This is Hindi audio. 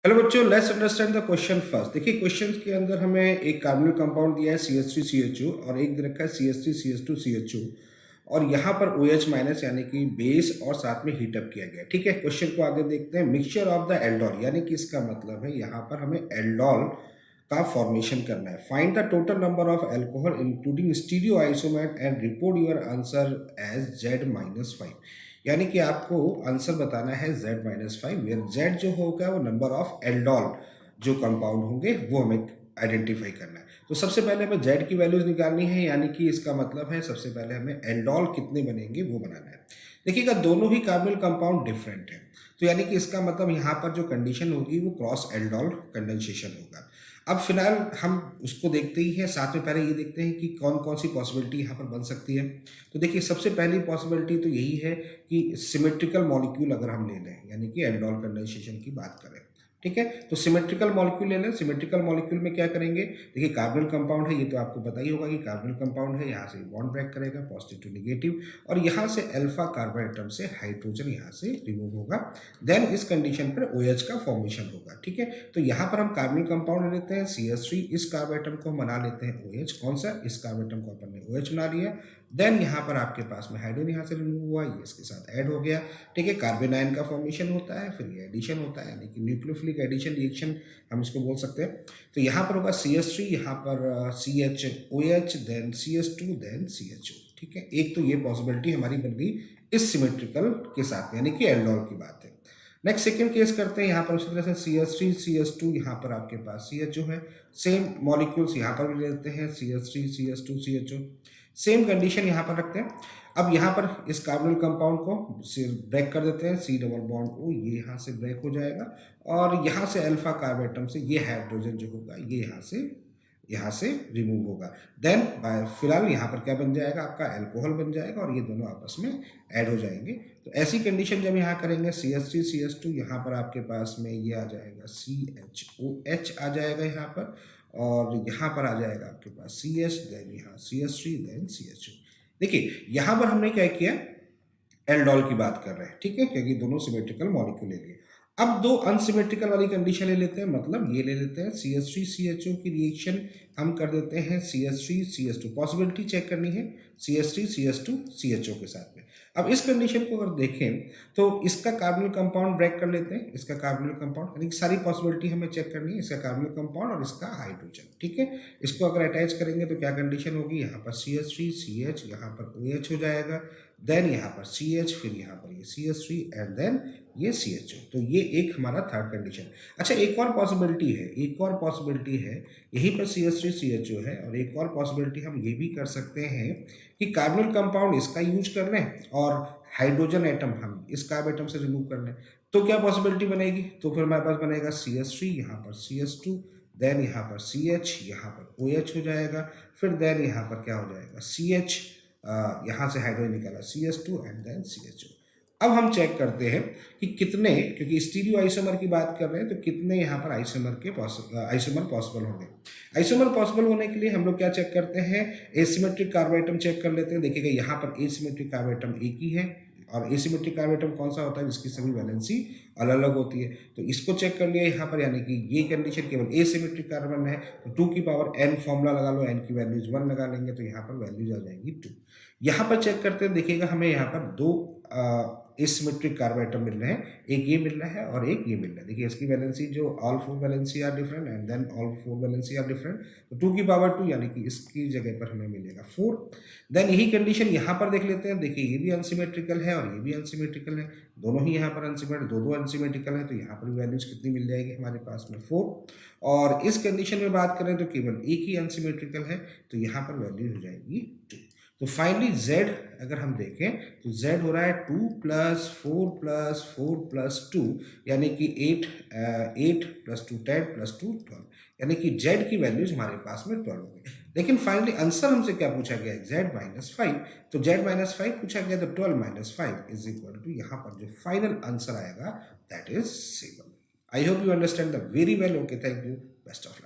हेलो बच्चों, let's understand the question first. देखिए क्वेश्चन के अंदर हमें एक कार्बोनिल कंपाउंड दिया है CH3CHO और एक दे रखा है CH3CH2CHO और यहाँ पर OH माइनस यानी कि बेस और साथ में हीटअप किया गया है। ठीक है, क्वेश्चन को आगे देखते हैं। मिक्सचर ऑफ द एल्डोल यानी कि इसका मतलब है यहाँ पर हमें एल्डोल का फॉर्मेशन करना है। Find the total number of alcohol including stereo isomer and report your answer as Z-5। यानी कि आपको आंसर बताना है Z-5 वेयर Z जो होगा वो नंबर ऑफ एल्डोल जो कंपाउंड होंगे वो हमें आइडेंटिफाई करना है। तो सबसे पहले हमें Z की वैल्यूज निकालनी है, यानी कि इसका मतलब है सबसे पहले हमें एल्डोल कितने बनेंगे वो बनाना है। देखिएगा दोनों ही कार्बोनिल कंपाउंड डिफरेंट है, तो यानी कि इसका मतलब यहाँ पर जो कंडीशन होगी वो क्रॉस एल्डोल कंडेंसेशन होगा। अब फिलहाल हम उसको देखते ही हैं, साथ में पहले ये देखते हैं कि कौन कौन सी पॉसिबिलिटी यहाँ पर बन सकती है। तो देखिए सबसे पहली पॉसिबिलिटी तो यही है कि सिमेट्रिकल मॉलिक्यूल अगर हम ले लें, यानी कि एल्डोल कंडेंसेशन की बात करें। ठीक है, तो सिमेट्रिकल मॉलिक्यूल ले लें। सिमेट्रिकल मॉलिक्यूल में क्या करेंगे, देखिए कार्बोनिल कंपाउंड है, ये तो आपको पता ही होगा कि कार्बोनिल कंपाउंड है। यहाँ से बॉन्ड ब्रेक करेगा पॉजिटिव टू नेगेटिव और यहाँ से अल्फा कार्बन एटम से हाइड्रोजन यहाँ से रिमूव होगा। देन इस कंडीशन पर OH का फॉर्मेशन होगा। ठीक है, तो यहाँ पर हम कार्बोनिल कंपाउंड ले लेते हैं CH3, इस कार्बन एटम को हम बना लेते हैं OH। कौन सा, इस कार्बन एटम को अपन ने OH बना लिया। देन यहाँ पर आपके पास में हाइड्रोजन यहाँ से रिमूव हुआ, ये इसके साथ ऐड हो गया। ठीक है, कार्बन आयन का फॉर्मेशन होता है, फिर ये एडिशन होता है, यानी कि न्यूक्लियोफिलिक एडिशन रिएक्शन हम इसको बोल सकते हैं। तो यहाँ पर होगा CH3, यहाँ पर CHOH, then CH2, then CHO। ठीक है, एक तो ये पॉसिबिलिटी हमारी बन गई इस सिमेट्रिकल के साथ, यानी कि एल्डोल की बात है। नेक्स्ट सेकेंड केस करते हैं। यहाँ पर उसी तरह से CH3 CH2, यहाँ पर आपके पास CHO है। सेम मॉलिक्यूल्स यहाँ पर भी लेते हैं CH3 CH2 CHO। Same condition यहाँ पर रखते हैं। अब यहाँ पर इस कार्बोनिल कंपाउंड को ब्रेक कर देते हैं, C डबल बॉन्ड O ये यहाँ से ब्रेक हो जाएगा और यहाँ से अल्फा कार्बन एटम से ये हाइड्रोजन जो होगा ये यहाँ से रिमूव होगा। देन फिलहाल यहाँ पर क्या बन जाएगा, आपका अल्कोहल बन जाएगा और ये दोनों आपस में ऐड हो जाएंगे। तो ऐसी कंडीशन जब यहाँ करेंगे CH3 CH2, यहाँ पर आपके पास में ये आ जाएगा CHOH आ जाएगा यहाँ पर, और यहाँ पर आ जाएगा आपके पास CH, देन यहाँ CH3, देन CHO। देखिए यहाँ पर हमने क्या किया, एल्डोल की बात कर रहे हैं। ठीक है, क्योंकि दोनों सिमेट्रिकल मॉलिक्यूल ले लिए। अब दो अनसिमेट्रिकल वाली कंडीशन ले लेते हैं, मतलब ये ले लेते हैं CH3 CHO की रिएक्शन हम कर देते हैं CH3 CH2। पॉसिबिलिटी चेक करनी है CH3 CH2 CHO के साथ में। अब इस कंडीशन को अगर देखें तो इसका कार्बोनिल कंपाउंड ब्रेक कर लेते हैं, इसका कार्बोनिल कंपाउंड, यानी सारी पॉसिबिलिटी हमें चेक करनी है, इसका कार्बोनिल कंपाउंड और इसका हाइड्रोजन। ठीक है, इसको अगर अटैच करेंगे तो क्या कंडीशन होगी, यहाँ पर CH3 CH, यहाँ पर OH हो जाएगा, देन यहाँ पर CH, फिर यहाँ पर ये CH3 एंड देन ये CHO। तो ये एक हमारा थर्ड कंडीशन। अच्छा, एक और पॉसिबिलिटी है, यहीं पर CH3 CHO है और एक और पॉसिबिलिटी हम ये भी कर सकते हैं कि कार्बोनिल कंपाउंड इसका यूज कर लें और हाइड्रोजन एटम हम इस कार्बन एटम से रिमूव कर लें। तो क्या पॉसिबिलिटी बनेगी, तो फिर हमारे पास बनेगा CH3, यहाँ पर CH2, देन यहाँ पर CH, यहाँ पर OH हो जाएगा, फिर देन यहाँ पर क्या हो जाएगा CH, यहाँ से हाइड्रोजन निकाला CH2 एंड देन CHO। अब हम चेक करते हैं कि कितने, क्योंकि स्टीरियो आइसोमर की बात कर रहे हैं, तो कितने यहाँ पर आइसोमर पॉसिबल होंगे। आइसोमर पॉसिबल होने के लिए हम लोग क्या चेक करते हैं, एसिमेट्रिक कार्बन एटम चेक कर लेते हैं। देखिएगा यहाँ पर एसिमेट्रिक कार्बन एटम एक ही है और एसिमेट्रिक कार्बन एटम कौन सा होता है, जिसकी सभी वैलेंसी अलग अलग होती है। तो इसको चेक कर लिया यहाँ पर, यानी कि ये कंडीशन केवल एसिमेट्रिक कार्बन है, तो 2 की पावर n फॉर्मूला लगा लो, n की वैल्यूज 1 लगा लेंगे तो यहाँ पर वैल्यूज आ जाएंगी 2। यहाँ पर चेक करते हैं, देखिएगा हमें यहाँ पर दो एसिमेट्रिक कार्बन एटम मिल रहे हैं, एक ये मिल रहा है और एक ये मिल रहा है। देखिए इसकी वैलेंसी जो all 4 valency are different and then all 4 valency are different, तो 2 की पावर 2 यानी कि इसकी जगह पर हमें मिलेगा 4। देन यही कंडीशन यहाँ पर देख लेते हैं। देखिए ये भी अनसिमेट्रिकल है और ये भी अनसिमेट्रिकल है, दोनों ही यहाँ पर दो अनसिमेट्रिकल है, तो यहाँ पर वैल्यूज कितनी मिल जाएगी हमारे पास में 4। और इस कंडीशन में बात करें तो केवल एक ही अनसिमेट्रिकल है, तो यहाँ पर वैल्यू हो जाएगी 2। तो फाइनली Z अगर हम देखें तो Z हो रहा है 2 + 4 + 4 + 2, यानी कि 8 + 2 10 + 2 12, यानी कि Z की वैल्यूज हमारे पास में 12 हो गई। लेकिन फाइनली आंसर हमसे क्या पूछा गया है, Z-5। तो Z-5 पूछा गया, तो 12 - 5 = यहाँ पर जो फाइनल आंसर आएगा that is 7। I hope you understand the very well. Okay, thank you, best of luck.